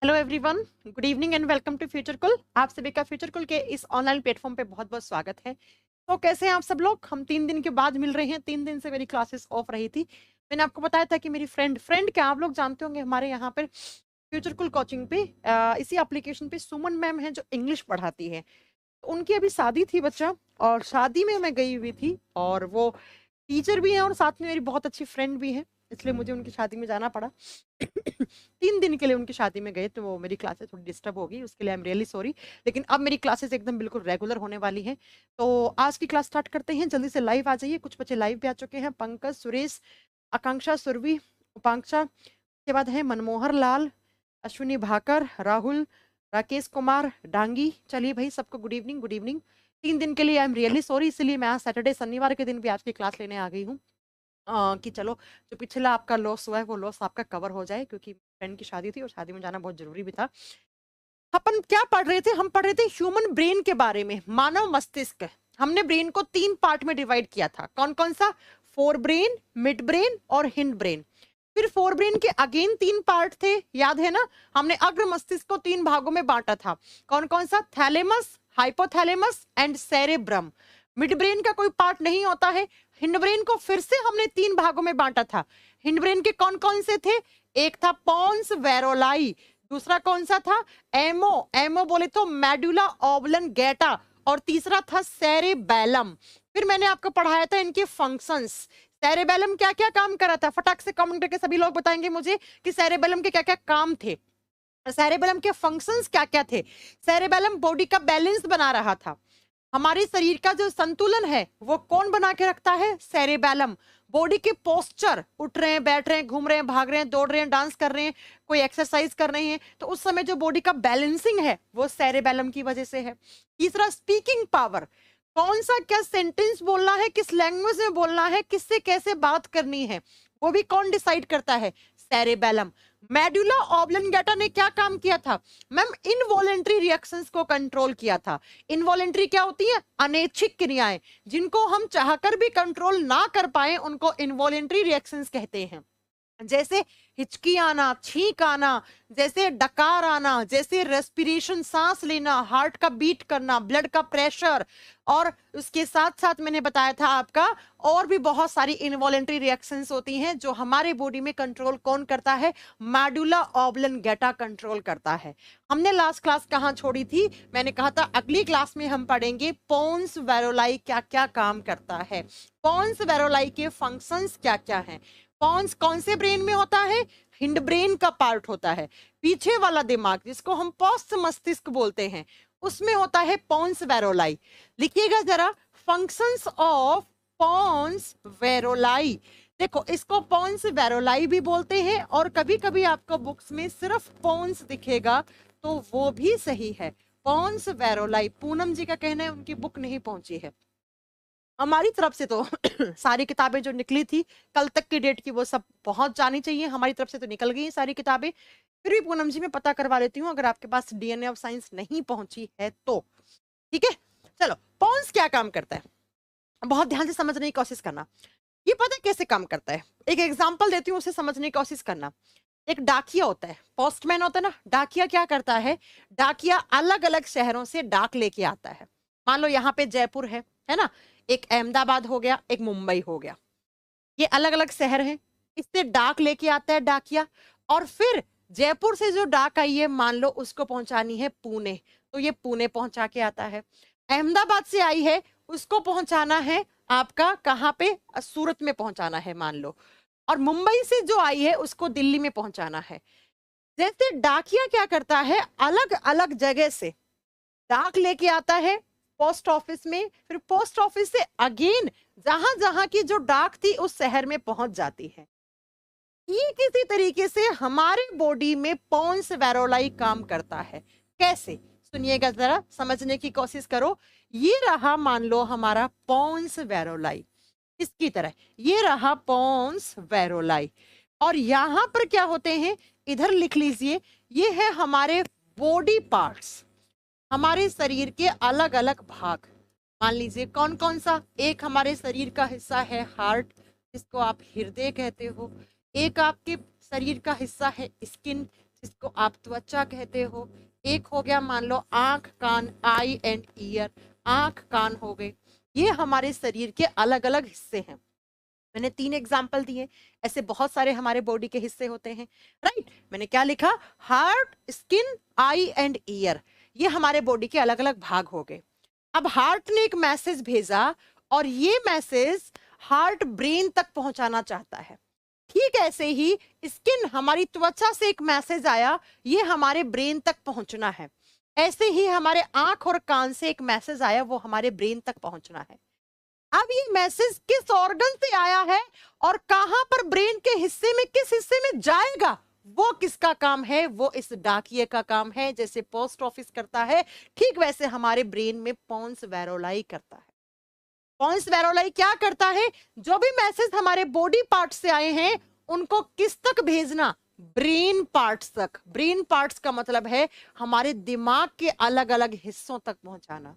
Hello everyone, good evening and welcome to Future Kul. आप सभी का फ्यूचर कुल के इस ऑनलाइन प्लेटफॉर्म पे बहुत बहुत स्वागत है। तो कैसे हैं आप सब लोग? हम 3 दिन के बाद मिल रहे हैं। 3 दिन से मेरी क्लासेस ऑफ रही थी। मैंने आपको बताया था कि मेरी फ्रेंड क्या आप लोग जानते होंगे, हमारे यहाँ पर फ्यूचर कुल कोचिंग पे इसी एप्लीकेशन पे सुमन मैम है जो इंग्लिश पढ़ाती है। तो उनकी अभी शादी थी बच्चा, और शादी में मैं गई हुई थी, और वो टीचर भी हैं और साथ में मेरी बहुत अच्छी फ्रेंड भी है, इसलिए मुझे उनकी शादी में जाना पड़ा। 3 दिन के लिए उनकी शादी में गए तो वो मेरी क्लासेस थोड़ी डिस्टर्ब हो गई, उसके लिए आई एम रियली सॉरी। लेकिन अब मेरी क्लासेस एकदम बिल्कुल रेगुलर होने वाली हैं। तो आज की क्लास स्टार्ट करते हैं। जल्दी से लाइव आ जाइए। कुछ बच्चे लाइव भी आ चुके हैं। पंकज, सुरेश, आकांक्षा, सुरभि, उपांक्षा, के बाद है मनमोहर लाल, अश्विनी भाकर, राहुल, राकेश कुमार, डांगी। चलिए भाई, सबको गुड इवनिंग, गुड इवनिंग। 3 दिन के लिए आई एम रियली सॉरी, इसलिए मैं आज सैटरडे शनिवार के दिन भी आज की क्लास लेने आ गई हूँ। कि चलो, जो पिछला आपका लॉस हुआ है वो लॉस आपका कवर हो जाए, क्योंकि फ्रेंड की शादी थी और शादी में जाना बहुत जरूरी भी था। अपन क्या पढ़ रहे थे? हम पढ़ रहे थे ह्यूमन ब्रेन के बारे में, मानव मस्तिष्क। हमने ब्रेन को 3 पार्ट में डिवाइड किया था। कौन कौन सा? फोर ब्रेन, मिड ब्रेन और हिंड ब्रेन। फिर फोर ब्रेन के अगेन 3 पार्ट थे, याद है ना? हमने अग्र मस्तिष्क को 3 भागों में बांटा था। कौन कौन सा? Thalamus, hypothalamus and cerebrum. Mid brain का कोई पार्ट नहीं होता है। हिंड ब्रेन को फिर से हमने 3 भागों में बांटा था। हिंड ब्रेन के कौन कौन से थे? एक था पॉन्स वेरोलाई, दूसरा कौन सा था? एमो, एमो बोले तो मेडुला ऑब्लंगेटा, और तीसरा था सेरेबेलम। फिर मैंने आपको पढ़ाया था इनके फंक्शंस। सेरेबेलम क्या क्या काम कर रहा था? फटाक से कमेंट करके सभी लोग बताएंगे मुझे कि सेरेबेलम के क्या क्या काम थे, सेरेबेलम के फंक्शंस क्या क्या थे। सेरेबेलम बॉडी का बैलेंस बना रहा था। हमारे शरीर का जो संतुलन है वो कौन बना के रखता है? सेरेबेलम। बॉडी के पोस्चर, उठ रहे हैं, बैठ रहे हैं, घूम रहे हैं, भाग रहे हैं, दौड़ रहे हैं, डांस कर रहे हैं, कोई एक्सरसाइज कर रहे हैं, तो उस समय जो बॉडी का बैलेंसिंग है वो सेरेबेलम की वजह से है। तीसरा, स्पीकिंग पावर। कौन सा क्या सेंटेंस बोलना है, किस लैंग्वेज में बोलना है, किससे कैसे बात करनी है, वो भी कौन डिसाइड करता है? सेरेबेलम। मेडुला ऑब्लंगेटा ने क्या काम किया था? मैम, इनवॉलेंट्री रिएक्शंस को कंट्रोल किया था। इनवॉलेंट्री क्या होती है? अनैच्छिक क्रियाएं, जिनको हम चाहकर भी कंट्रोल ना कर पाए उनको इनवॉलेंट्री रिएक्शंस कहते हैं। जैसे हिचकी आना, छींक आना, जैसे डकार आना, जैसे रेस्पिरेशन, सांस लेना, हार्ट का बीट करना, ब्लड का प्रेशर, और उसके साथ साथ मैंने बताया था आपका और भी बहुत सारी इनवॉलेंट्री रिएक्शंस होती हैं जो हमारे बॉडी में कंट्रोल कौन करता है? मेडुला ऑब्लंगेटा कंट्रोल करता है। हमने लास्ट क्लास कहाँ छोड़ी थी? मैंने कहा था अगली क्लास में हम पढ़ेंगे पोन्स वेरोलाई क्या क्या काम करता है, पोन्स वेरोलाई के फंक्शंस क्या क्या हैं। पॉन्स कौन से ब्रेन में होता है? हिंड ब्रेन का पार्ट होता है। पीछे वाला दिमाग जिसको हम पोस्ट मस्तिष्क बोलते हैं, उसमें होता है पॉन्स वेरोलाई। लिखिएगा जरा, फंक्शंस ऑफ पॉन्स वेरोलाई। देखो, इसको पॉन्स वेरोलाई भी बोलते हैं, और कभी कभी आपको बुक्स में सिर्फ पॉन्स दिखेगा तो वो भी सही है। पॉन्स वेरोलाई, पूनम जी का कहना है उनकी बुक नहीं पहुंची है। हमारी तरफ से तो सारी किताबें जो निकली थी कल तक की डेट की वो सब पहुंच जानी चाहिए। हमारी तरफ से तो निकल गई सारी किताबें। फिर भी पूनम जी मैं पता करवा लेती हूँ अगर आपके पास डीएनए ऑफ साइंस नहीं पहुंची है तो। ठीक है, चलो, पॉन्स क्या काम करता है बहुत ध्यान से समझने की कोशिश करना। ये पता है कैसे काम करता है? एक एग्जाम्पल देती हूँ, उसे समझने की कोशिश करना। एक डाकिया होता है, पोस्टमैन होता है ना। डाकिया क्या करता है? डाकिया अलग अलग शहरों से डाक लेके आता है। मान लो यहाँ पे जयपुर है ना, एक अहमदाबाद हो गया, एक मुंबई हो गया, ये अलग अलग शहर हैं। इससे डाक लेके आता है डाकिया, और फिर जयपुर से जो डाक आई है मान लो उसको पहुंचानी है पुणे, तो ये पुणे पहुंचा के आता है। अहमदाबाद से आई है, उसको पहुंचाना है आपका कहाँ पे? सूरत में पहुंचाना है मान लो। और मुंबई से जो आई है उसको दिल्ली में पहुंचाना है। जैसे डाकिया क्या करता है, अलग अलग जगह से डाक लेके आता है पोस्ट ऑफिस में, फिर पोस्ट ऑफिस से अगेन जहां जहां की जो डाक थी उस शहर में पहुंच जाती है। ये किसी तरीके से हमारे बॉडी में पॉन्स वेरोलाई काम करता है। कैसे? सुनिएगा जरा, समझने की कोशिश करो। ये रहा मान लो हमारा पॉन्स वेरोलाई, इसकी तरह ये रहा पॉन्स वेरोलाई, और यहां पर क्या होते हैं इधर लिख लीजिए, ये है हमारे बॉडी पार्ट्स, हमारे शरीर के अलग अलग भाग। मान लीजिए कौन कौन सा? एक हमारे शरीर का हिस्सा है हार्ट, जिसको आप हृदय कहते हो। एक आपके शरीर का हिस्सा है स्किन, इसको आप त्वचा कहते हो। एक हो गया मान लो आंख कान, आई एंड ईयर, आंख कान हो गए। ये हमारे शरीर के अलग अलग हिस्से हैं। मैंने 3 एग्जाम्पल दिए, ऐसे बहुत सारे हमारे बॉडी के हिस्से होते हैं, राइट। मैंने क्या लिखा, heart, skin, I and year, ये हमारे बॉडी के अलग अलग भाग हो गए। अब हार्ट ने एक मैसेज भेजा और ये मैसेज हार्ट ब्रेन तक पहुंचाना चाहता है। ठीक ऐसे ही स्किन, हमारी त्वचा से एक मैसेज आया, ये हमारे ब्रेन तक पहुंचना है। ऐसे ही हमारे आंख और कान से एक मैसेज आया, वो हमारे ब्रेन तक पहुंचना है। अब ये मैसेज किस ऑर्गन से आया है और कहां पर ब्रेन के हिस्से में, किस हिस्से में जाएगा, वो किसका काम है, वो इस डाकिये का काम है। जैसे पोस्ट ऑफिस करता है, ठीक वैसे हमारे ब्रेन में पोन्स वैरोलाई करता है। पोन्स वैरोलाई क्या करता है, जो भी मैसेज हमारे बॉडी पार्ट से आए हैं उनको किस तक भेजना, ब्रेन पार्ट्स तक। ब्रेन पार्ट्स का मतलब है हमारे दिमाग के अलग अलग हिस्सों तक पहुंचाना।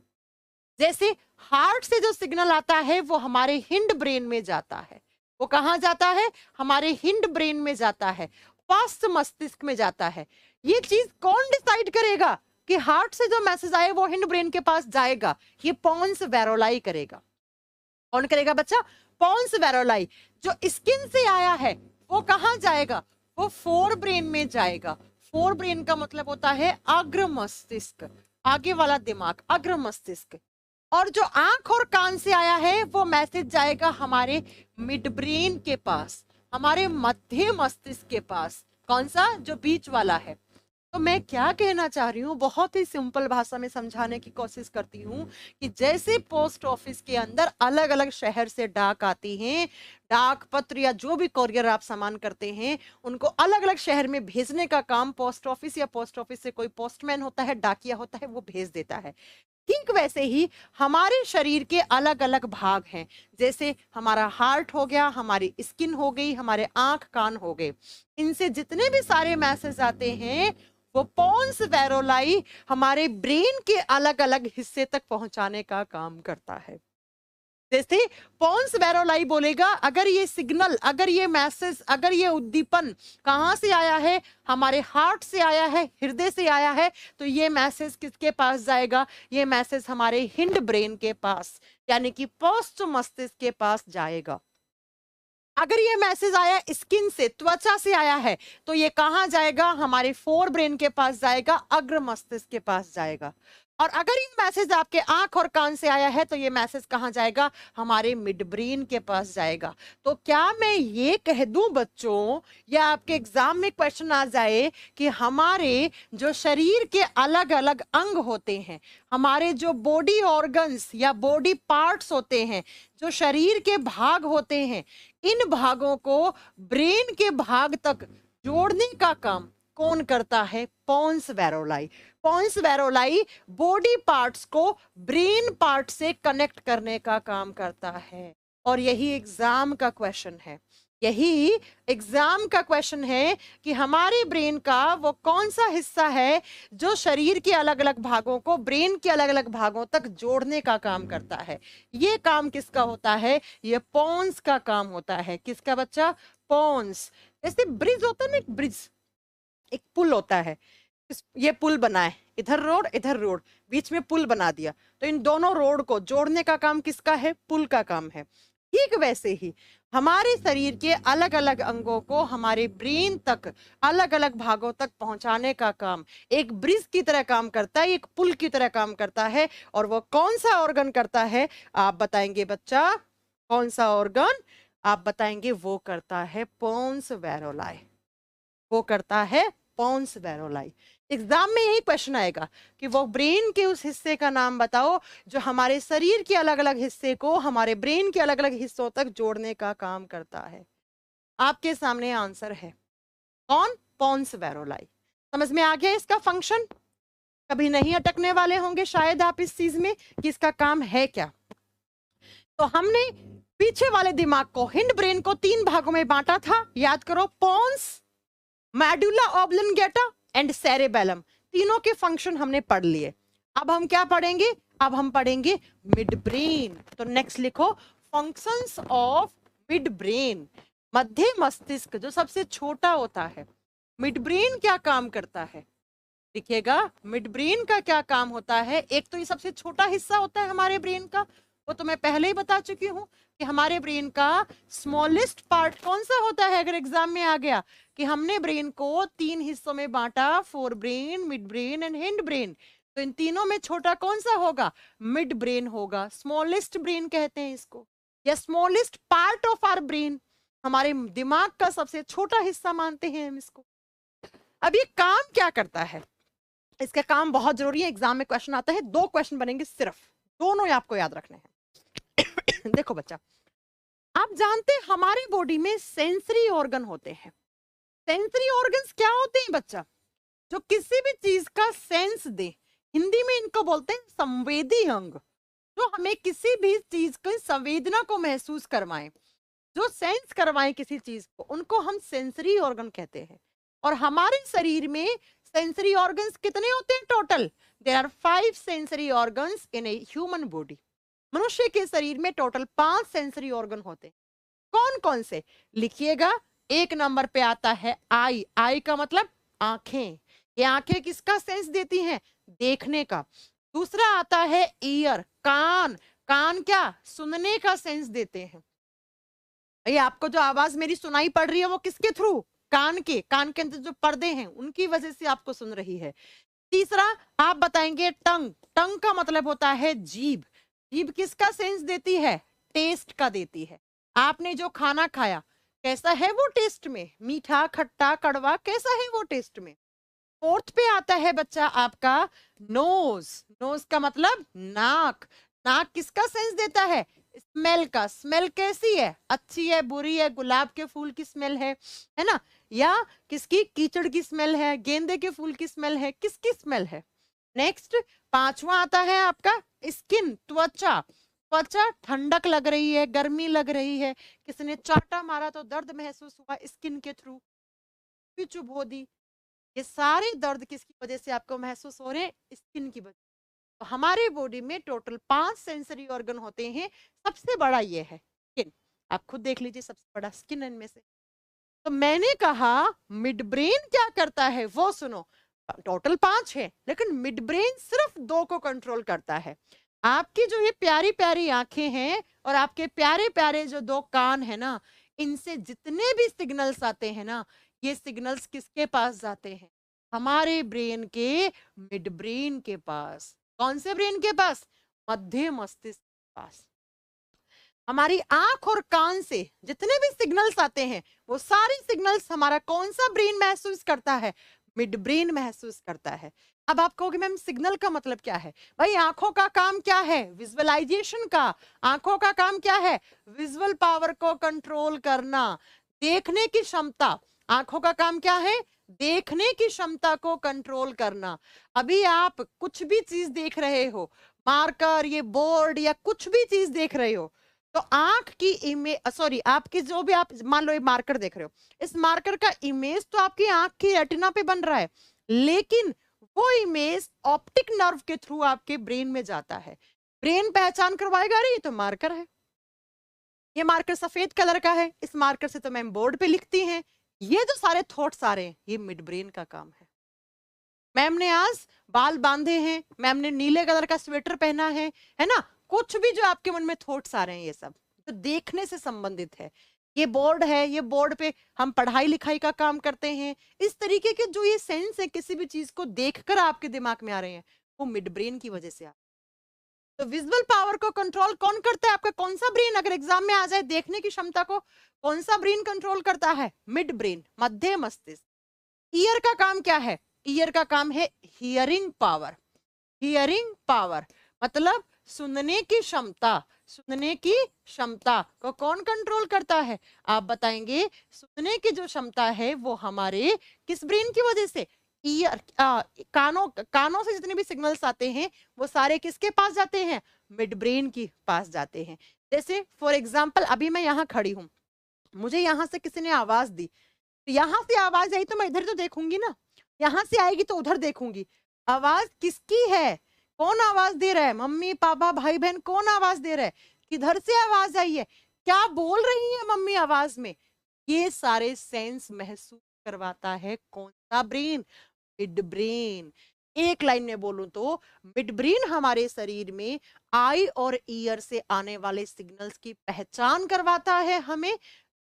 जैसे हार्ट से जो सिग्नल आता है वो हमारे हिंड ब्रेन में जाता है। वो कहाँ जाता है, हमारे हिंड ब्रेन में जाता है, पार्श्व मस्तिष्क में जाता है। ये चीज कौन डिसाइड करेगा कि हार्ट से जो मैसेज आए वो हिंड ब्रेन के पास जाएगा, ये पोन्स वैरोलाई करेगा। कौन करेगा बच्चा, पोन्स वैरोलाई। जो स्किन से आया है वो कहाँ जाएगा, वो फोर ब्रेन में जाएगा। फोर ब्रेन का मतलब होता है अग्र मस्तिष्क, आगे वाला दिमाग, अग्र मस्तिष्क। और जो आंख और कान से आया है वो मैसेज जाएगा हमारे मिड ब्रेन के पास, हमारे मध्य मस्तिष्क के पास। कौन सा, जो बीच वाला है। तो मैं क्या कहना चाह रही हूँ, बहुत ही सिंपल भाषा में समझाने की कोशिश करती हूँ कि जैसे पोस्ट ऑफिस के अंदर अलग अलग शहर से डाक आती हैं, डाक पत्र या जो भी कोरियर आप सामान करते हैं उनको अलग अलग शहर में भेजने का काम पोस्ट ऑफिस या पोस्ट ऑफिस से कोई पोस्टमैन होता है, डाकिया होता है, वो भेज देता है। ठीक वैसे ही हमारे शरीर के अलग अलग भाग हैं। जैसे हमारा हार्ट हो गया, हमारी स्किन हो गई, हमारे आंख कान हो गए। इनसे जितने भी सारे मैसेज आते हैं वो पोन्स वैरोलाई हमारे ब्रेन के अलग अलग हिस्से तक पहुंचाने का काम करता है। जैसे पोन्स वैरोलाई बोलेगा, अगर ये सिग्नल, अगर ये मैसेज, अगर ये उद्दीपन कहाँ से आया है, हमारे हार्ट से आया है, हृदय से आया है, तो ये मैसेज किसके पास जाएगा, ये मैसेज हमारे हिंड ब्रेन के पास, यानी कि पोस्ट मस्तिष्क के पास जाएगा। अगर ये मैसेज आया स्किन से, त्वचा से आया है, तो ये कहाँ जाएगा, हमारे फोर ब्रेन के पास जाएगा, अग्र मस्तिष्क के पास जाएगा। और अगर ये मैसेज आपके आंख और कान से आया है तो ये मैसेज कहाँ जाएगा, हमारे मिड ब्रेन के पास जाएगा। तो क्या मैं ये कह दूं बच्चों, या आपके एग्जाम में क्वेश्चन आ जाए कि हमारे जो शरीर के अलग अलग अंग होते हैं, हमारे जो बॉडी ऑर्गन्स या बॉडी पार्ट्स होते हैं, जो शरीर के भाग होते हैं, इन भागों को ब्रेन के भाग तक जोड़ने का काम कौन करता है, पोन्स वैरोलाई। पोन्स वैरोलाई बॉडी पार्ट्स को ब्रेन पार्ट से कनेक्ट करने का काम करता है। और यही एग्जाम का क्वेश्चन है, यही एग्जाम का क्वेश्चन है कि हमारे ब्रेन का वो कौन सा हिस्सा है जो शरीर के अलग अलग भागों को ब्रेन के अलग अलग भागों तक जोड़ने का काम करता है। ये काम किसका होता है, ये पोन्स का काम होता है। किसका बच्चा, पोन्स। जैसे ब्रिज होता है ना, एक ब्रिज, एक पुल होता है, ये पुल बना है, इधर रोड इधर रोड, बीच में पुल बना दिया, तो इन दोनों रोड को जोड़ने का काम किसका है, पुल का काम है। ठीक वैसे ही हमारे शरीर के अलग अलग अंगों को हमारे ब्रेन तक, अलग अलग भागों तक पहुंचाने का काम एक ब्रिज की तरह काम करता है, एक पुल की तरह काम करता है। और वो कौन सा ऑर्गन करता है, आप बताएंगे बच्चा, कौन सा ऑर्गन आप बताएंगे, वो करता है पोन्स वैरोलाई, वो करता है पोन्स वैरोलाई। एग्जाम में यही क्वेश्चन आएगा कि वो ब्रेन के उस हिस्से का नाम बताओ जो हमारे शरीर के अलग अलग हिस्से को हमारे ब्रेन के अलग अलग हिस्सों तक जोड़ने का काम करता है। आपके सामने आंसर है कौन, पोन्स वैरोलाई। समझ में आ गया इसका फंक्शन, कभी नहीं अटकने वाले होंगे शायद आप इस चीज में कि इसका काम है क्या। तो हमने पीछे वाले दिमाग को, हिंड ब्रेन को 3 भागों में बांटा था, याद करो, पोन्स, मेडुला ऑब्लिंगेटा एंड सेरेबेलम, तीनों के फंक्शन हमने पढ़ लिए। अब हम क्या पढ़ेंगे, अब हम पढ़ेंगे मिड ब्रेन। तो नेक्स्ट लिखो, फंक्शंस ऑफ मिड ब्रेन, मध्य मस्तिष्क जो सबसे छोटा होता है, मिड ब्रेन क्या काम करता है? देखिएगा, मिड ब्रेन का क्या काम होता है। एक तो ये सबसे छोटा हिस्सा होता है हमारे ब्रेन का, वो तो मैं पहले ही बता चुकी हूँ कि हमारे ब्रेन का स्मॉलेस्ट पार्ट कौन सा होता है। अगर एग्जाम में आ गया कि हमने ब्रेन को 3 हिस्सों में बांटा, forebrain, midbrain and hindbrain, तो इन तीनों में छोटा कौन सा होगा? मिड ब्रेन होगा। स्मॉलेस्ट ब्रेन कहते हैं इसको, या smallest part of our brain, हमारे दिमाग का सबसे छोटा हिस्सा मानते हैं हम इसको। अब ये काम क्या करता है? इसका काम बहुत जरूरी है, एग्जाम में क्वेश्चन आता है, 2 क्वेश्चन बनेंगे सिर्फ, दोनों ही आपको याद रखने हैं। देखो बच्चा, आप जानते हैं हमारी बॉडी में सेंसरी ऑर्गन होते हैं। सेंसरी ऑर्गन्स क्या होते हैं बच्चा? जो किसी भी चीज का सेंस दे, हिंदी में इनको बोलते हैं संवेदी अंग। जो हमें किसी भी चीज की संवेदना को महसूस करवाएं, जो सेंस करवाएं किसी चीज को, उनको हम सेंसरी ऑर्गन कहते हैं। और हमारे शरीर में सेंसरी ऑर्गन्स कितने होते हैं total? There are 5 sensory organs in a human body. मनुष्य के शरीर में टोटल 5 सेंसरी ऑर्गन होते हैं। कौन कौन से? लिखिएगा। 1 नंबर पे आता है आई। आई का मतलब आंखें। ये आंखें किसका सेंस देती हैं? देखने का। दूसरा आता है ईयर, कान। कान क्या? सुनने का सेंस देते हैं। ये आपको जो आवाज मेरी सुनाई पड़ रही है वो किसके थ्रू? कान के अंदर जो पर्दे हैं उनकी वजह से आपको सुन रही है। तीसरा आप बताएंगे टंग। टंग का मतलब होता है जीभ। जीभ किसका सेंस देती है? टेस्ट का देती है। आपने जो खाना खाया कैसा है वो टेस्ट में? मीठा, खट्टा, कड़वा, कैसा है वो टेस्ट में? फोर्थ पे आता है बच्चा आपका नोज। नोज का मतलब नाक। नाक किसका सेंस देता है? स्मेल का। स्मेल कैसी है? अच्छी है, बुरी है? गुलाब के फूल की स्मेल है ना? या किसकी? कीचड़ की स्मेल है, गेंदे के फूल की स्मेल है, किसकी स्मेल है? नेक्स्ट 5वां आता है आपका स्किन, त्वचा। त्वचा ठंडक लग रही है, गर्मी लग रही है, किसी ने चाटा मारा तो दर्द महसूस हुआ स्किन के थ्रू, चुभ हो दी, ये सारे दर्द किसकी वजह से आपको महसूस हो रहे हैं? स्किन की वजह। तो हमारे बॉडी में टोटल 5 सेंसरी ऑर्गन होते हैं। सबसे बड़ा ये है स्किन। आप खुद देख लीजिए, सबसे बड़ा स्किन इनमें से। तो मैंने कहा मिड ब्रेन क्या करता है वो सुनो। टोटल 5 है, लेकिन मिड ब्रेन सिर्फ 2 को कंट्रोल करता है। आपकी जो ये प्यारी प्यारी आंखें हैं और आपके प्यारे प्यारे जो 2 कान है ना, इनसे जितने भी सिग्नल्स आते हैं ना, ये सिग्नल्स किसके पास जाते हैं? हमारे ब्रेन के मिड ब्रेन के पास। कौन से ब्रेन के पास? मध्य मस्तिष्क के पास। हमारी आंख और कान से जितने भी सिग्नल्स आते हैं वो सारे सिग्नल्स हमारा कौन सा ब्रेन महसूस करता है? मिड ब्रेन महसूस करता है। अब आप कहोगे मैम सिग्नल का मतलब क्या है? भाई आंखों का काम क्या है? विजुअलाइजेशन का। आंखों का काम क्या है? विजुअल पावर को कंट्रोल करना, देखने की क्षमता। आंखों का काम क्या है? देखने की क्षमता को कंट्रोल करना। अभी आप कुछ भी चीज देख रहे हो, मार्कर, ये बोर्ड या कुछ भी चीज देख रहे हो, तो आंख की इमेज, सॉरी आपकी जो भी, आप मान लो ये मार्कर देख रहे हो, इस मार्कर का इमेज तो आपकी आंख की रेटिना पे बन रहा है, लेकिन वो इमेज ऑप्टिक नर्व के थ्रू आपके ब्रेन में जाता है। ब्रेन पहचान करवाएगा, अरे ये तो मार्कर है, ये मार्कर सफेद कलर का है, इस मार्कर से तो मैम बोर्ड पे लिखती हैं। ये जो सारे थॉट्स आ रहे हैं, ये मिड ब्रेन का काम है। मैम ने आज बाल बांधे हैं, मैम ने नीले कलर का स्वेटर पहना है ना? कुछ भी जो आपके मन में थॉट्स आ रहे हैं, ये सब जो देखने से संबंधित है। ये बोर्ड है, ये बोर्ड पे हम पढ़ाई लिखाई का काम करते हैं। इस तरीके के जो ये सेंस है किसी भी चीज को देखकर आपके दिमाग में आ रहे हैं, वो मिड ब्रेन की वजह से आ। तो विजुअल पावर को कंट्रोल कौन करता है? आपका कौन सा ब्रेन? अगर एग्जाम में आ जाए, देखने की क्षमता को कौन सा ब्रेन कंट्रोल करता है? मिड ब्रेन, मध्य मस्तिष्क। ईयर का काम क्या है? ईयर का काम है हियरिंग पावर। हियरिंग पावर मतलब सुनने की क्षमता। सुनने की क्षमता को कौन कंट्रोल करता है? आप बताएंगे। सुनने की जो क्षमता है वो हमारे किस ब्रेन की वजह से? ईयर, कानों से जितने भी सिग्नल्स आते हैं वो सारे किसके पास जाते हैं? मिड ब्रेन के पास जाते हैं। जैसे फॉर एग्जाम्पल अभी मैं यहाँ खड़ी हूँ, मुझे यहाँ से किसी ने आवाज दी, तो यहाँ से आवाज आई तो मैं इधर तो देखूंगी ना, यहाँ से आएगी तो उधर देखूंगी। आवाज किसकी है? कौन आवाज दे रहा है? मम्मी पापा भाई बहन, कौन आवाज दे रहा है? किधर से आवाज आई है? क्या बोल रही है मम्मी आवाज में? ये सारे सेंस महसूस करवाता है कौन सा ब्रेन? Mid brain. एक लाइन में बोलूं तो मिड ब्रेन हमारे शरीर में आई और ईयर से आने वाले सिग्नल्स की पहचान करवाता है हमें।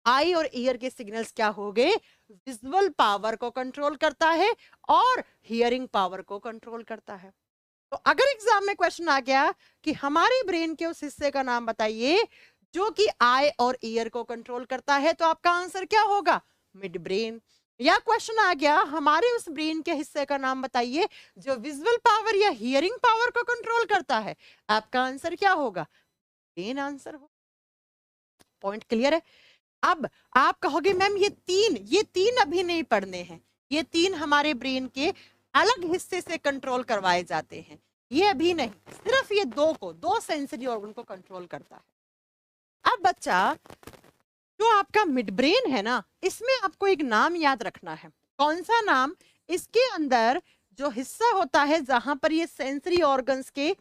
आई और ईयर के सिग्नल्स क्या हो गए? विजुअल पावर को कंट्रोल करता है और हियरिंग पावर को कंट्रोल करता है। तो अगर एग्जाम में क्वेश्चन आ गया कि हमारे ब्रेन के उस हिस्से का नाम बताइए जो कि आई और ईयर को कंट्रोल करता है, तो आपका आंसर क्या होगा? Mid brain. या क्वेश्चन आ गया हमारे उस ब्रेन के हिस्से का नाम बताइए जो विजुअल पावर या हियरिंग पावर को कंट्रोल करता है, आपका आंसर क्या होगा? ब्रेन आंसर हो। पॉइंट क्लियर है? अब आप कहोगे मैम ये तीन अभी नहीं पढ़ने हैं, ये तीन हमारे ब्रेन के अलग हिस्से से कंट्रोल करवाए जाते हैं, ये अभी नहीं, सिर्फ ये दो सेंसरी ऑर्गन को कंट्रोल करता है। अब बच्चा जो आपका मिड ब्रेन है ना, इसमें आपको एक नाम याद रखना है। कौन सा नाम? इसके अंदर जो हिस्सा होता है जहां पर ये सेंसरी ऑर्गन्स के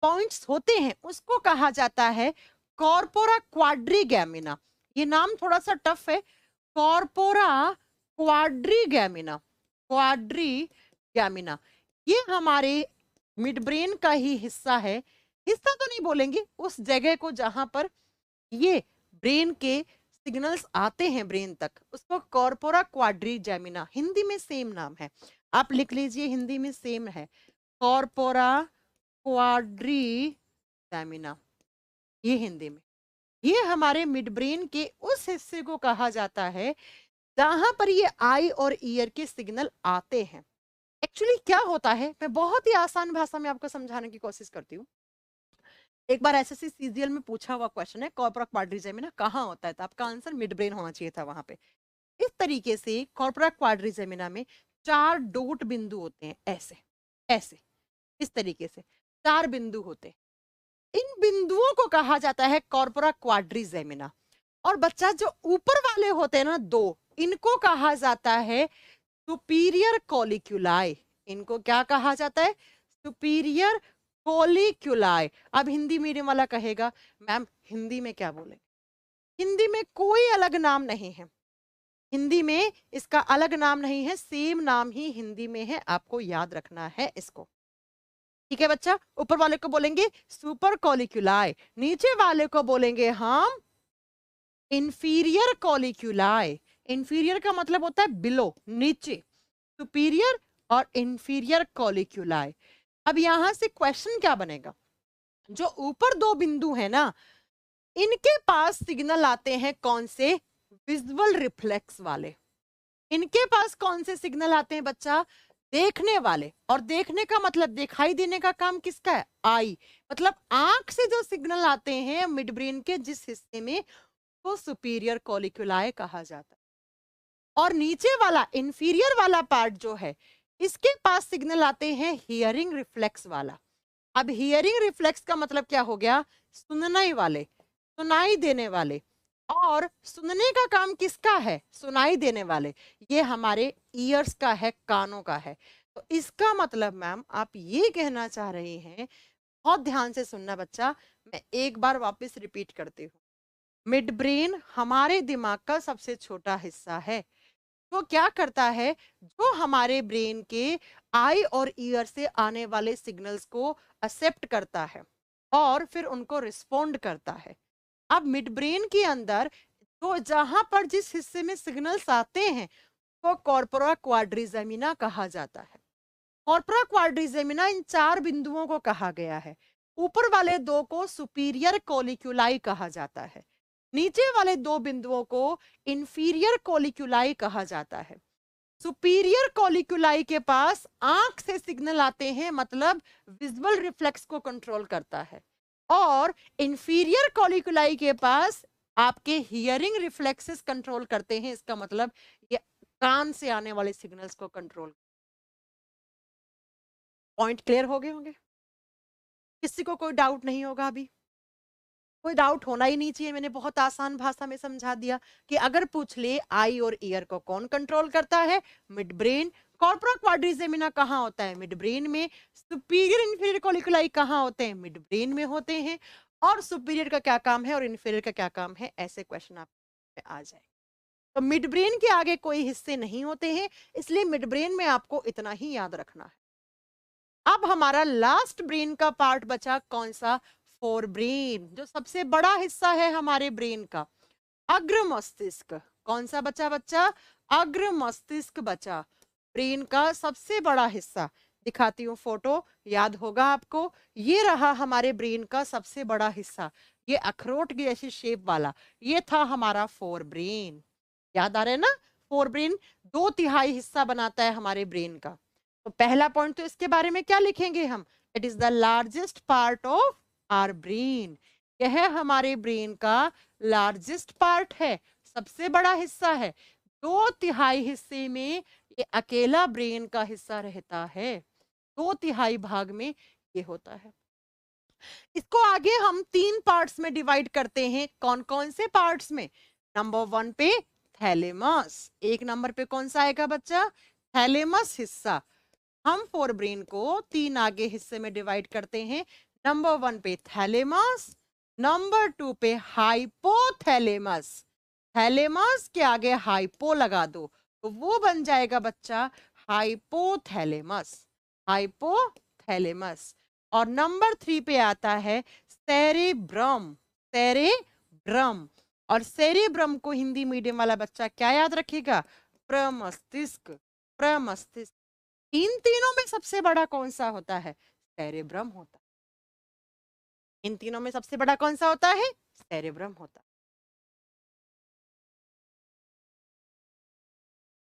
पॉइंट्स होते हैं उसको कहा जाता है कॉर्पोरा क्वाड्रीगैमिना। ये नाम थोड़ा सा टफ है, कॉर्पोरा क्वाड्रीगैमिना। क्वाड्रीगैमिना ये हमारे मिड ब्रेन का ही हिस्सा है। हिस्सा तो नहीं बोलेंगे, उस जगह को जहां पर ये ब्रेन के सिग्नल्स आते हैं ब्रेन तक, उसको कॉर्पोरा क्वाड्रीगैमिना, हिंदी में सेम नाम है, आप लिख लीजिए, हिंदी में सेम है, कॉर्पोरा क्वाड्रीगैमिना, ये हिंदी में। ये हमारे मिड ब्रेन के उस हिस्से को कहा जाता है जहां पर ये आई और ईयर के सिग्नल आते हैं। एक्चुअली क्या होता है, मैं बहुत ही आसान भाषा में आपको समझाने की कोशिश करती हूँ। एक बार एसएससी सीजीएल में पूछा हुआ क्वेश्चन है कॉर्पोरा क्वाड्रीगैमिना कहाँ होता है, तो आपका आंसर मिड ब्रेन होना चाहिए था वहां पे। इस तरीके से कॉर्पोरा क्वाड्रीगैमिना में 4 डॉट बिंदु होते हैं, ऐसे ऐसे इस तरीके से 4 बिंदु होते हैं। इन बिंदुओं को कहा जाता है कॉर्पोरा क्वाड्रीगैमिना। और बच्चा जो ऊपर वाले होते हैं ना 2, इनको कहा जाता है सुपीरियर कॉलिक्यूलाई। इनको क्या कहा जाता है? सुपीरियर कॉलिक्यूलाई। अब हिंदी मीडियम वाला कहेगा मैम हिंदी में क्या बोले? हिंदी में कोई अलग नाम नहीं है, हिंदी में इसका अलग नाम नहीं है, सेम नाम ही हिंदी में है, आपको याद रखना है इसको। ठीक है बच्चा, ऊपर वाले को बोलेंगे सुपर कॉलिक्यूलाई, नीचे वाले को बोलेंगे हम इंफीरियर कॉलिक्यूलाई। इंफीरियर का मतलब होता है बिलो, नीचे, सुपीरियर और इंफीरियर कॉलिक्यूलाई। अब यहां से क्वेश्चन क्या बनेगा? जो ऊपर 2 बिंदु है ना, इनके पास सिग्नल आते हैं कौन से? विजुअल रिफ्लेक्स वाले। इनके पास कौन से सिग्नल आते हैं बच्चा? देखने वाले। और देखने का मतलब दिखाई देने का काम किसका है? आई। मतलब आंख से जो सिग्नल आते हैं मिड ब्रेन के जिस हिस्से में, वो सुपीरियर कॉलिक्यूलाई कहा जाता है। और नीचे वाला इंफीरियर वाला पार्ट जो है, इसके पास सिग्नल आते हैं हियरिंग रिफ्लेक्स वाला। अब हियरिंग रिफ्लेक्स का मतलब क्या हो गया? सुनने वाले, सुनाई देने वाले। और सुनने का काम किसका है? सुनाई देने वाले, ये हमारे ईयर्स का है, कानों का है। तो इसका मतलब मैम आप ये कहना चाह रहे हैं, बहुत ध्यान से सुनना बच्चा, मैं एक बार वापस रिपीट करती हूँ। मिड ब्रेन हमारे दिमाग का सबसे छोटा हिस्सा है। वो क्या करता है? जो हमारे ब्रेन के आई और ईयर से आने वाले सिग्नल्स को एक्सेप्ट करता है और फिर उनको रिस्पोंड करता है। अब मिड ब्रेन के अंदर तो जहां पर जिस हिस्से में सिग्नल्स आते हैं वो कॉर्पोरा क्वाड्रीगैमिना कहा जाता है। कॉर्पोरा क्वाड्रीगैमिना इन 4 बिंदुओं को कहा गया है। ऊपर वाले 2 को सुपीरियर कॉलिक्यूलाई कहा जाता है, नीचे वाले 2 बिंदुओं को इंफीरियर कॉलिक्यूलाई कहा जाता है। सुपीरियर कॉलिक्यूलाई के पास आंख से सिग्नल आते हैं, मतलब विजुअल रिफ्लेक्स को कंट्रोल करता है। और इंफीरियर कॉलिक्यूलाई के पास आपके हियरिंग रिफ्लेक्सेस कंट्रोल करते हैं, इसका मतलब ये कान से आने वाले सिग्नल्स को कंट्रोल। पॉइंट क्लियर हो गए होंगे? किसी को कोई डाउट नहीं होगा? अभी कोई डाउट होना ही नहीं चाहिए, मैंने बहुत आसान भाषा में समझा दिया कि अगर पूछ ले आई और ईयर को कौन कंट्रोल करता है? Mid brain. कॉर्पोरा क्वाड्रीगैमिना कहाँ होता है? मिड ब्रेन में। सुपीरियर इंफीरियर कॉलिक्यूलाई कहाँ होते हैं? मिड ब्रेन में होते हैं। और सुपीरियर का क्या काम है और इंफीरियर का क्या काम है, ऐसे क्वेश्चन आप आ जाए। तो मिड ब्रेन के आगे कोई हिस्से नहीं होते हैं, इसलिए मिड ब्रेन में आपको इतना ही याद रखना है। अब हमारा लास्ट ब्रेन का पार्ट बचा कौन सा? फोर ब्रेन, जो सबसे बड़ा हिस्सा है हमारे ब्रेन का। अग्र मस्तिष्क कौन सा बचा बच्चा? अग्र मस्तिष्क बचा, ब्रेन का सबसे बड़ा हिस्सा। दिखाती हूँ फोटो, याद होगा आपको। ये रहा हमारे ब्रेन का सबसे बड़ा हिस्सा, ये अखरोट की जैसी शेप वाला, ये था हमारा फोर ब्रेन। याद आ रहा है ना? फोर ब्रेन 2/3 हिस्सा बनाता है हमारे ब्रेन का। तो पहला पॉइंट तो इसके बारे में क्या लिखेंगे हम? It is the largest part of our brain. यह हमारे ब्रेन का लार्जेस्ट पार्ट है, सबसे बड़ा हिस्सा है। 2/3 हिस्से में ये अकेला ब्रेन का हिस्सा रहता है, 2/3 भाग में ये होता है। इसको आगे हम 3 पार्ट्स में डिवाइड करते हैं। कौन कौन से पार्ट्स में? नंबर 1 पे थैलेमस। 1 नंबर पे कौन सा आएगा बच्चा? थैलेमस हिस्सा। हम फोर ब्रेन को 3 आगे हिस्से में डिवाइड करते हैं। नंबर 1 पे थैलेमस, नंबर 2 पे हाइपोथैलेमस। थैलेमस के आगे हाइपो लगा दो तो वो बन जाएगा बच्चा हाइपोथैलेमस, हाइपोथैलेमस। और नंबर 3 पे आता है सेरेब्रम, सेरेब्रम। और सेरेब्रम को हिंदी मीडियम वाला बच्चा क्या याद रखेगा? प्रमस्तिष्क, प्रमस्तिष्क। इन तीनों में सबसे बड़ा कौन सा होता है? सेरेब्रम होता है। इन तीनों में सबसे बड़ा कौन सा होता है? सेरेब्रम होता है।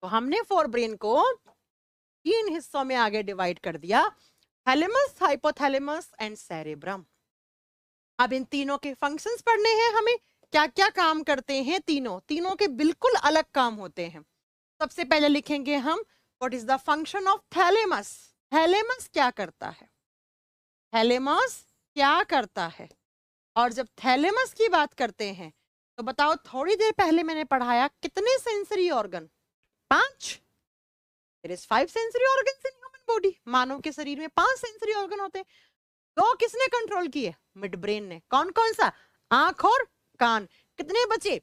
तो हमने फोर ब्रेन को 3 हिस्सों में आगे डिवाइड कर दिया, थैलेमस, हाइपोथैलेमस एंड सेरेब्रम। अब इन तीनों के फंक्शंस पढ़ने हैं हमें, क्या क्या काम करते हैं तीनों। तीनों के बिल्कुल अलग काम होते हैं। सबसे पहले लिखेंगे हम what is the function of thalamus. Thalamus क्या करता है? थैलेमस क्या करता है? और जब थैलेमस की बात करते हैं तो बताओ, थोड़ी देर पहले मैंने पढ़ाया कितने sensory organ? 5। There is 5 sensory organs in human body। मानव के शरीर में 5 सेंसरी ऑर्गन होते हैं। 2 किसने कंट्रोल किए? मिड ब्रेन ने। कौन कौन सा? आंख और कान। कितने बचे?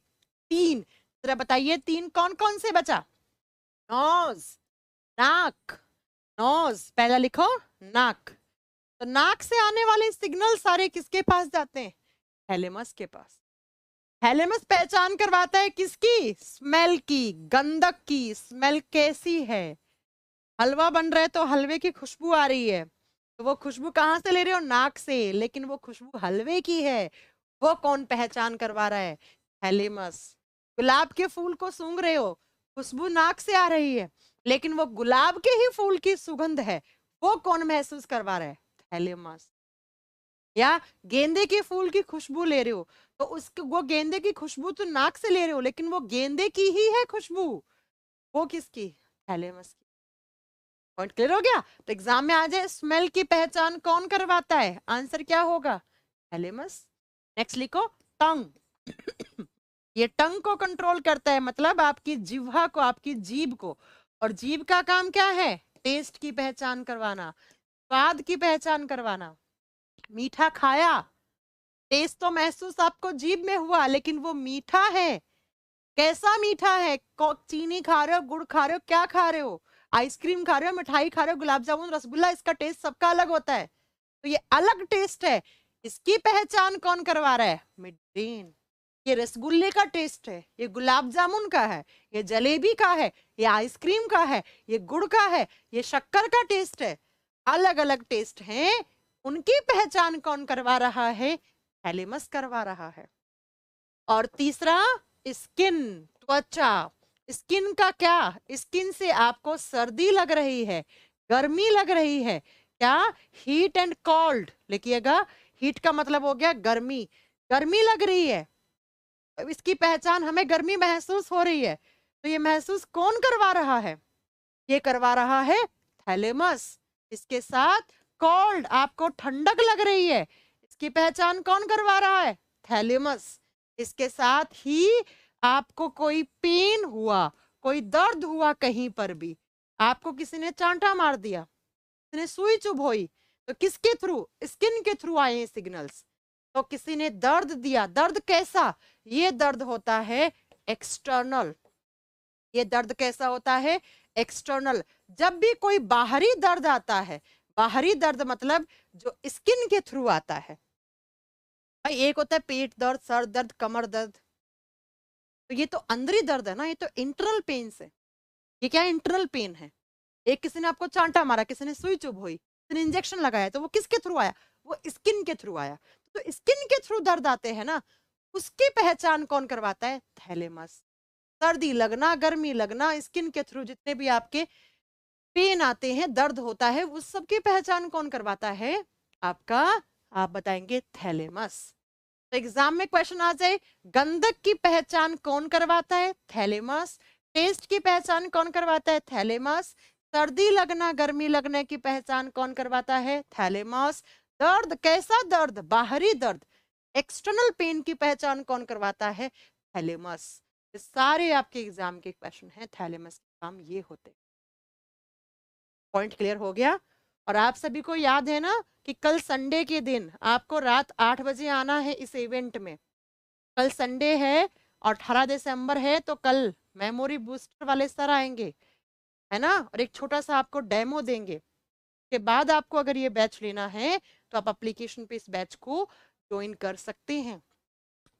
3। जरा बताइए 3 कौन कौन से बचा? नोज, नाक, नोज पहला लिखो, नाक। तो नाक से आने वाले सिग्नल सारे किसके पास जाते हैं? थैलेमस के पास। थैलेमस पहचान करवाता है किसकी? स्मेल की, गंधक की। स्मेल कैसी है? हलवा बन रहा है तो हलवे की खुशबू आ रही है, तो वो खुशबू कहाँ से ले रहे हो? नाक से, लेकिन वो खुशबू हलवे की है। वो कौन पहचान करवा रहा है? थैलेमस। गुलाब के फूल को सूंघ रहे हो, खुशबू नाक से आ रही है, लेकिन वो गुलाब के ही फूल की सुगंध है। वो कौन महसूस करवा रहा है? थैलेमस। या गेंदे के फूल की खुशबू ले रहे हो, तो उसको वो गेंदे की खुशबू तो नाक से ले रहे हो, लेकिन वो गेंदे की ही है खुशबू। वो किसकी? थैलेमस की। पॉइंट क्लियर हो गया? तो एग्जाम में आ जाए, स्मेल की पहचान कौन करवाता है? आंसर क्या होगा? थैलेमस। नेक्स्ट लिखो, टंग। ये टंग को कंट्रोल करता है, मतलब आपकी जिह्वा को, आपकी जीभ को। और जीभ का काम क्या है? टेस्ट की पहचान करवाना, स्वाद की पहचान करवाना। मीठा खाया, टेस्ट तो महसूस आपको जीभ में हुआ, लेकिन वो मीठा है। कैसा मीठा है? चीनी खा रहे हो, गुड़ खा रहे हो, क्या खा रहे हो? आइसक्रीम खा रहे हो, मिठाई खा रहे हो, गुलाब जामुन, रसगुल्ला, इसका टेस्ट सबका अलग होता है। तो ये अलग टेस्ट है, इसकी पहचान कौन करवा रहा है? Mid brain. ये रसगुल्ले का टेस्ट है, ये गुलाब जामुन का है, ये जलेबी का है, ये आइसक्रीम का है, ये गुड़ का है, ये शक्कर का टेस्ट है। अलग अलग टेस्ट हैं, उनकी पहचान कौन करवा रहा है? थैलेमस करवा रहा है। और तीसरा, स्किन, त्वचा। स्किन का क्या? स्किन से आपको सर्दी लग रही है, गर्मी लग रही है, क्या? हीट एंड कोल्ड लिखिएगा। हीट का मतलब हो गया गर्मी, गर्मी लग रही है, इसकी पहचान, हमें गर्मी महसूस हो रही है, तो ये महसूस कौन करवा रहा है? ये करवा रहा है थैलेमस। इसके साथ कोल्ड, आपको ठंडक लग रही है, इसकी पहचान कौन करवा रहा है? थैलेमस। इसके साथ ही आपको कोई पेन हुआ, कोई दर्द हुआ कहीं पर भी, आपको किसी ने चांटा मार दिया, किसी ने सुई चुभोई, तो किसके थ्रू? स्किन के थ्रू आए हैं सिग्नल्स। तो किसी ने दर्द दिया, दर्द कैसा? ये दर्द होता है एक्सटर्नल, ये दर्द कैसा होता है? एक्सटर्नल। जब भी कोई बाहरी दर्द आता है, बाहरी दर्द मतलब जो स्किन के थ्रू आता है, भाई एक होता है पेट दर्द, सर दर्द, कमर दर्द, तो ये तो अंदरी दर्द है ना, ये तो इंटरनल पेन है। ये क्या इंटरनल पेन है? एक किसी ने आपको चांटा मारा, किसी ने सुई चुभ हुई, किसी ने इंजेक्शन लगाया, तो वो किसके थ्रू आया? वो स्किन के थ्रू आया। तो स्किन के थ्रू दर्द आते हैं ना, उसकी पहचान कौन करवाता है? थैलेमस। सर्दी लगना, गर्मी लगना, स्किन के थ्रू जितने भी आपके पेन आते हैं, दर्द होता है, उस सब की पहचान कौन करवाता है? आपका, आप बताएंगे थैलेमस। तो एग्जाम में क्वेश्चन आ जाए, गंधक की पहचान कौन करवाता है? थैलेमस। टेस्ट की पहचान कौन करवाता है? थैलेमस। सर्दी लगना, गर्मी लगने की पहचान कौन करवाता है? थैलेमस। दर्द, कैसा दर्द? बाहरी दर्द, एक्सटर्नल पेन की पहचान कौन करवाता है? थैलेमस। ये सारे आपके एग्जाम के क्वेश्चन हैं, थैलेमस के काम ये होते हैं। पॉइंट क्लियर हो गया? और आप सभी को याद है ना कि कल संडे के दिन आपको रात 8 बजे आना है इस इवेंट में। कल संडे है और 18 दिसंबर है, तो कल मेमोरी बूस्टर वाले सर आएंगे, है ना, और एक छोटा सा आपको डेमो देंगे। के बाद आपको अगर ये बैच लेना है तो आप एप्लीकेशन पे इस बैच को ज्वाइन कर सकते हैं।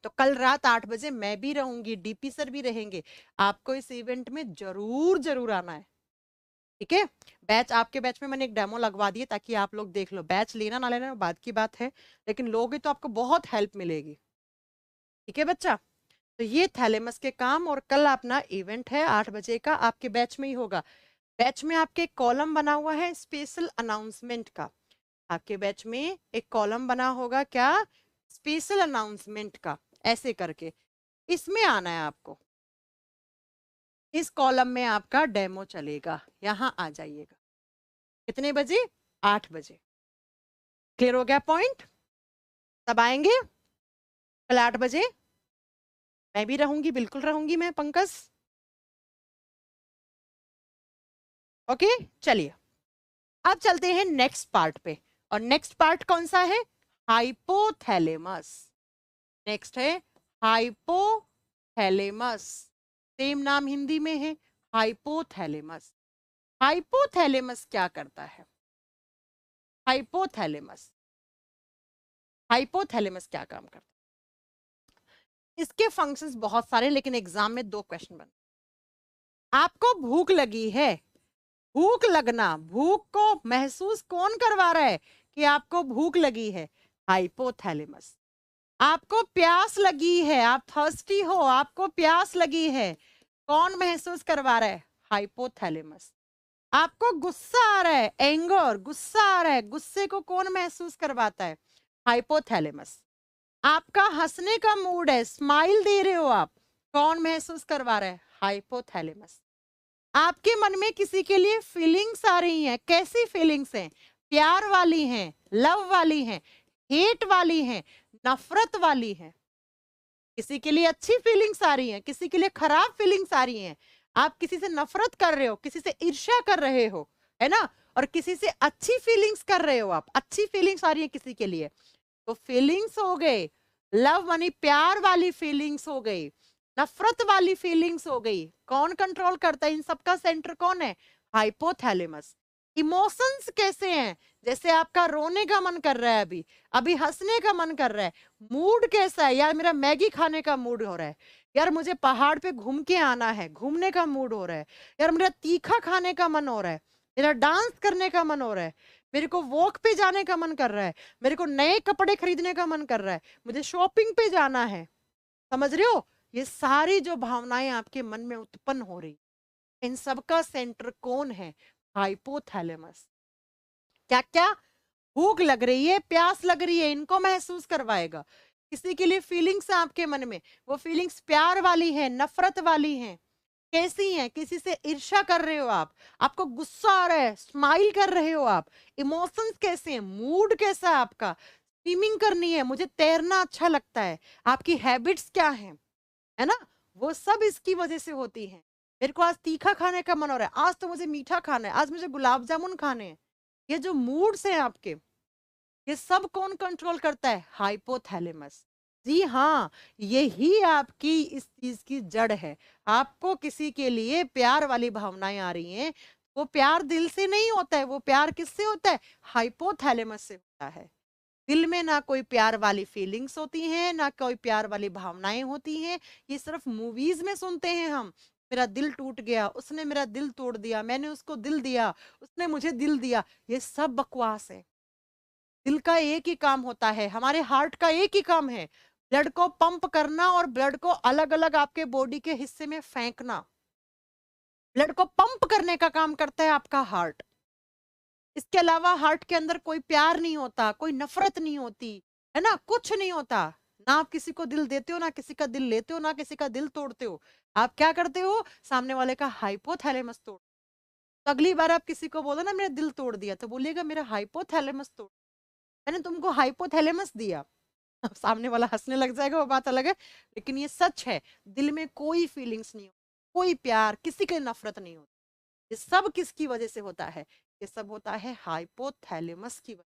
तो कल रात 8 बजे मैं भी रहूंगी, डीपी सर भी रहेंगे, आपको इस इवेंट में जरूर जरूर आना है। ठीक है? बैच, आपके बैच में मैंने एक डेमो लगवा दी है ताकि आप लोग देख लो। बैच लेना ना लेना बात की बात है, लेकिन लोगे तो आपको बहुत हेल्प मिलेगी। ठीक है बच्चा? तो ये थैलेमस के काम, और कल अपना इवेंट है 8 बजे का, आपके बैच में ही होगा। बैच में आपके एक कॉलम बना हुआ है स्पेशल अनाउंसमेंट का। आपके बैच में एक कॉलम बना होगा क्या? स्पेशल अनाउंसमेंट का, ऐसे करके इसमें आना है आपको। इस कॉलम में आपका डेमो चलेगा, यहां आ जाइएगा। कितने बजे? 8 बजे। क्लियर हो गया पॉइंट? तब आएंगे कल 8 बजे। मैं भी रहूंगी, बिल्कुल रहूंगी मैं, पंकज। ओके, चलिए अब चलते हैं नेक्स्ट पार्ट पे। और नेक्स्ट पार्ट कौन सा है? हाइपोथैलेमस। नेक्स्ट है हाइपोथैलेमस। सेम नाम हिंदी में है, हाइपोथैलेमस। हाइपोथैलेमस क्या करता है? हाइपोथैलेमस, हाइपोथैलेमस क्या काम करता है? इसके फंक्शंस बहुत सारे, लेकिन एग्जाम में 2 क्वेश्चन बन। आपको भूख लगी है, भूख लगना, भूख को महसूस कौन करवा रहा है कि आपको भूख लगी है? हाइपोथैलेमस। आपको प्यास लगी है, आप थर्स्टी हो, आपको प्यास लगी है, कौन महसूस करवा रहा है? हाइपोथैलेमस। आपको गुस्सा आ रहा है, एंगर, गुस्सा आ रहा है, गुस्से को कौन महसूस करवाता है? हाइपोथैलेमस। आपका हंसने का मूड है, स्माइल दे रहे हो आप, कौन महसूस करवा रहा है? हाइपोथैलेमस। आपके मन में किसी के लिए फीलिंग्स आ रही हैं, कैसी फीलिंग्स हैं? प्यार वाली हैं, लव वाली हैं, हेट वाली हैं, नफरत वाली हैं। किसी के लिए अच्छी फीलिंग्स आ रही हैं, किसी के लिए खराब फीलिंग्स आ रही हैं। आप किसी से नफरत कर रहे हो, किसी से ईर्ष्या कर रहे हो, है ना, और किसी से अच्छी फीलिंग्स कर रहे हो, आप अच्छी फीलिंग्स आ रही है किसी के लिए, तो फीलिंग्स हो गए, लव मानी प्यार वाली फीलिंग्स हो गई, नफरत वाली फीलिंग्स हो गई। कौन कंट्रोल करता है इन सबका? सेंटर कौन है? हाइपोथैलेमस। इमोशंस कैसे हैं? जैसे आपका रोने का मन कर रहा है, अभी अभी हंसने का मन कर रहा है, मूड कैसा है? यार मेरा मैगी खाने का मूड हो रहा है, यार मुझे पहाड़ पे घूम के आना है, घूमने का मूड हो रहा है, यार मेरा तीखा खाने का मन हो रहा है, मेरा डांस करने का मन हो रहा है, मेरे को वॉक पे जाने का मन कर रहा है, मेरे को नए कपड़े खरीदने का मन कर रहा है, मुझे शॉपिंग पे जाना है। समझ रहे हो? ये सारी जो भावनाएं आपके मन में उत्पन्न हो रही, इन सबका सेंटर कौन है? हाइपोथैलेमस। क्या क्या? भूख लग रही है, प्यास लग रही है, इनको महसूस करवाएगा। किसी के लिए फीलिंग्स है आपके मन में, वो फीलिंग्स प्यार वाली है, नफरत वाली है, कैसी हैं? किसी से ईर्ष्या कर रहे हो आप, आपको गुस्सा आ रहा है, स्माइल कर रहे हो आप, इमोशंस कैसे हैं, मूड कैसा है आपका, स्विमिंग करनी है, मुझे तैरना अच्छा लगता है, आपकी हैबिट्स क्या हैं, है ना, वो सब इसकी वजह से होती हैं। मेरे को आज तीखा खाने का मन हो रहा है, आज तो मुझे मीठा खाना है, आज मुझे गुलाब जामुन खाने हैं। ये जो मूड्स हैं आपके, ये सब कौन कंट्रोल करता है? हाइपोथैलेमस। जी हाँ, यही आपकी इस चीज़ की जड़ है। आपको किसी के लिए प्यार वाली भावनाएँ आ रही हैं, वो प्यार दिल से नहीं होता है, वो प्यार किससे होता है? हाइपोथैलेमस से होता है। दिल में ना कोई प्यार वाली फीलिंग्स होती हैं, ना कोई प्यार वाली भावनाएँ होती हैं, ये सिर्फ़ मूवीज़ में सुनते हैं हम। मेरा दिल टूट गया, उसने मेरा दिल तोड़ दिया, मैंने उसको दिल दिया, उसने मुझे दिल दिया, ये सब बकवास है। दिल का एक ही काम होता है, हमारे हार्ट का एक ही काम है, ब्लड को पंप करना और ब्लड को अलग-अलग आपके बॉडी के हिस्से में फेंकना। ब्लड को पंप करने का काम करता है आपका हार्ट। इसके अलावा हार्ट के अंदर कोई प्यार नहीं होता, कोई नफ़रत नहीं होती, है ना? कुछ नहीं होता। ना आप किसी को दिल देते हो, ना किसी का दिल लेते हो, ना किसी का दिल तोड़ते हो। आप क्या करते हो? सामने वाले का हाइपोथैलेमस तोड़। तो अगली बार आप किसी को बोलो ना मेरा दिल तोड़ दिया, तो बोलिएगा मेरा हाइपोथैलेमस तोड़, मैंने तुमको हाइपोथैलेमस दिया। अब सामने वाला हँसने लग जाएगा, वो बात अलग है, लेकिन ये सच है। दिल में कोई फीलिंग्स नहीं होती, कोई प्यार, किसी के नफ़रत नहीं होती। ये सब किसकी वजह से होता है? ये सब होता है हाइपोथैलेमस की वजह।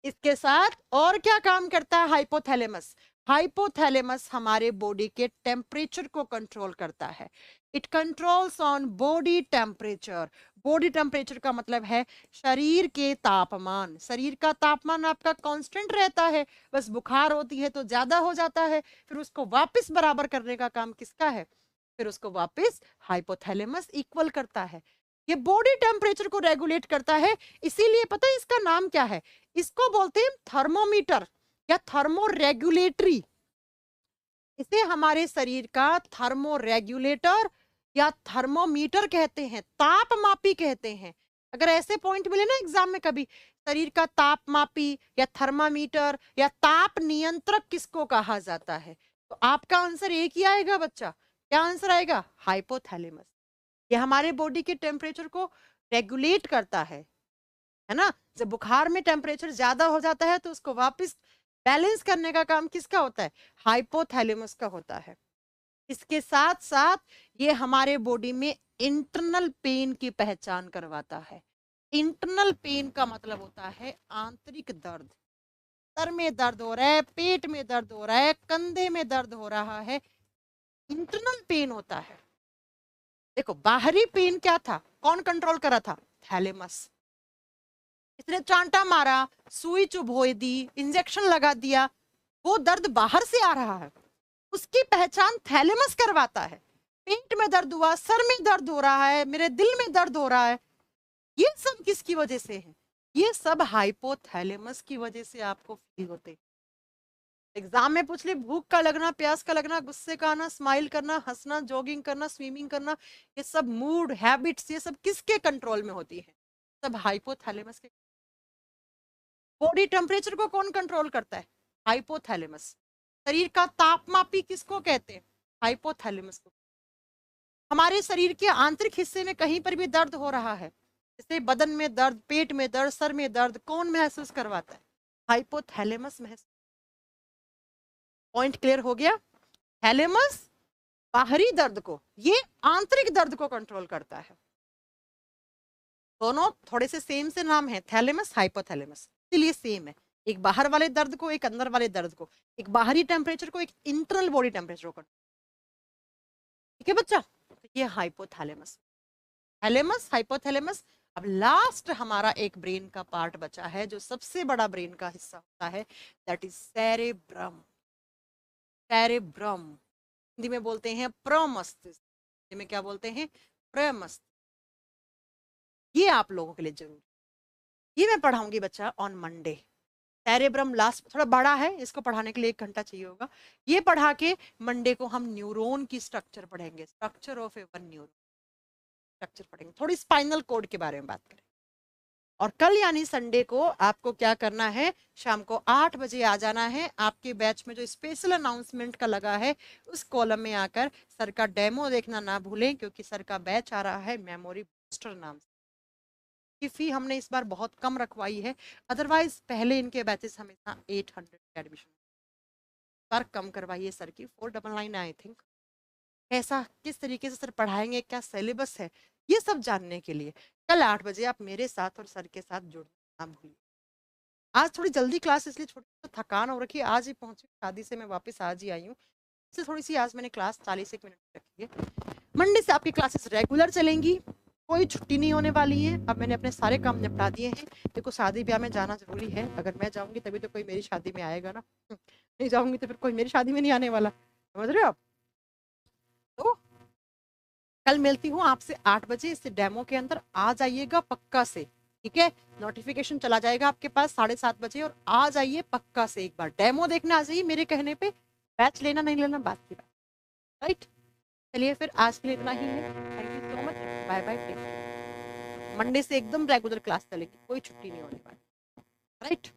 इसके साथ और क्या काम करता है हाइपोथैलेमस? हाइपोथैलेमस हमारे बॉडी के टेम्परेचर को कंट्रोल करता है। It controls on body temperature. Body temperature का मतलब है शरीर के तापमान। शरीर का तापमान आपका कांस्टेंट रहता है, बस बुखार होती है तो ज्यादा हो जाता है, फिर उसको वापस बराबर करने का काम किसका है? फिर उसको वापस हाइपोथैलेमस इक्वल करता है। ये बॉडी टेम्परेचर को रेगुलेट करता है। इसीलिए पता है इसका नाम क्या है? इसको बोलते हैं थर्मोमीटर या थर्मो रेगुलेटरी। इसे हमारे शरीर का थर्मो रेगुलेटर या थर्मोमीटर कहते हैं, तापमापी कहते हैं। अगर ऐसे पॉइंट मिले ना एग्जाम में कभी, शरीर का तापमापी या थर्मामीटर या ताप नियंत्रक किसको कहा जाता है, तो आपका आंसर एक ही आएगा बच्चा। क्या आंसर आएगा? हाइपोथैलेमस। ये हमारे बॉडी के टेम्परेचर को रेगुलेट करता है ना? जब बुखार में टेम्परेचर ज्यादा हो जाता है तो उसको वापस बैलेंस करने का काम किसका होता है? हाइपोथैलेमस का होता है। इसके साथ साथ ये हमारे बॉडी में इंटरनल पेन की पहचान करवाता है। इंटरनल पेन का मतलब होता है आंतरिक दर्द। सर में दर्द हो रहा है, पेट में दर्द हो रहा है, कंधे में दर्द हो रहा है, इंटरनल पेन होता है। देखो बाहरी पेन क्या था, कौन कंट्रोल करा था? थैलेमस। इसने चांटा मारा, सुई चुभोई दी, इंजेक्शन लगा दिया, वो दर्द बाहर से आ रहा है, उसकी पहचान थैलेमस करवाता है। पेट में दर्द हुआ, सर में दर्द हो रहा है, मेरे दिल में दर्द हो रहा है, ये सब किसकी वजह से है? ये सब हाइपोथैलेमस की वजह से आपको फील होते। एग्जाम में पूछ ले, भूख का लगना, प्यास का लगना, गुस्से का आना, स्माइल करना, हंसना, जॉगिंग करना, स्विमिंग करना, ये सब मूड हैबिट्स, ये सब किसके कंट्रोल में होती है? सब हाइपोथैलेमस के। बॉडी टेम्परेचर को कौन कंट्रोल करता है? हाइपोथैलेमस। शरीर का तापमापी किसको कहते हैं? हाइपोथैलेमस को। हमारे शरीर के आंतरिक हिस्से में कहीं पर भी दर्द हो रहा है, जैसे बदन में दर्द, पेट में दर्द, सर में दर्द, कौन महसूस करवाता है? हाइपोथैलेमस महसूस। पॉइंट क्लियर हो गया? थैलेमस बाहरी दर्द को, ये आंतरिक दर्द को कंट्रोल करता है। दोनों थोड़े से सेम से नाम है, थैलेमस हाइपोथैलेमस, इसलिए सेम है। एक बाहर वाले दर्द को, एक अंदर वाले दर्द को, एक बाहरी टेम्परेचर को, एक इंटरनल बॉडी टेम्परेचर को। ठीक है बच्चा? तो ये हाइपोथैलेमस, थैलेमस, हाइपोथैलेमस। अब लास्ट हमारा एक ब्रेन का पार्ट बचा है जो सबसे बड़ा ब्रेन का हिस्सा होता है, that is cerebrum. Cerebrum Hindi में बोलते हैं प्रमस्तिष्क, हिंदी में क्या बोलते हैं? प्रमस्तिष्क। ये आप लोगों के लिए जरूरी, ये मैं पढ़ाऊंगी बच्चा ऑन मंडे। सेरेब्रम लास्ट थोड़ा बड़ा है, इसको पढ़ाने के लिए 1 घंटा चाहिए होगा। ये पढ़ा के मंडे को हम न्यूरॉन की स्ट्रक्चर पढ़ेंगे, structure of A one neuron structure पढ़ेंगे, थोड़ी स्पाइनल कोड के बारे में बात करें। और कल यानी संडे को आपको क्या करना है? शाम को 8 बजे आ जाना है। आपके बैच में जो स्पेशल अनाउंसमेंट का लगा है उस कॉलम में आकर सर का डेमो देखना ना भूलें, क्योंकि सर का बैच आ रहा है मेमोरी बूस्टर नाम से। की फी हमने इस बार बहुत कम रखवाई है, अदरवाइज पहले इनके बैचेस हमेशा 800 एडमिशन। पर कम करवाइए सर की, 499 आई थिंक। कैसा, किस तरीके से सर पढ़ाएंगे, क्या सिलेबस है, ये सब जानने के लिए कल 8 बजे आप मेरे साथ और सर के साथ जुड़ना ना भूलिए। आज थोड़ी जल्दी क्लास इसलिए छोटी, तो थकान हो रखी है, आज ही पहुंची शादी से, मैं वापस आज ही आई हूँ, इससे थोड़ी सी आज मैंने क्लास 40 मिनट रखी है। मंडे से आपकी क्लासेस रेगुलर चलेंगी, कोई छुट्टी नहीं होने वाली है। अब मैंने अपने सारे काम निपटा दिए हैं। देखो शादी ब्याह में जाना जरूरी है, अगर मैं जाऊंगी तभी तो कोई मेरी शादी में आएगा ना, नहीं जाऊंगी तो फिर कोई मेरी शादी में नहीं आने वाला, समझ रहे हो आप। तो कल मिलती हूँ आपसे 8 बजे, इस डेमो के अंदर आ जाइएगा पक्का से, ठीक है। नोटिफिकेशन चला जाएगा आपके पास 7:30 बजे, और आ जाइए पक्का से, एक बार डेमो देखने आ जाइए मेरे कहने पे, बैच लेना नहीं लेना बात की बात, राइट। चलिए फिर आज के लिए इतना ही है, thank you so much, bye bye. Monday से एकदम रेगुलर क्लास चलेगी, कोई छुट्टी नहीं होने वाली, राइट।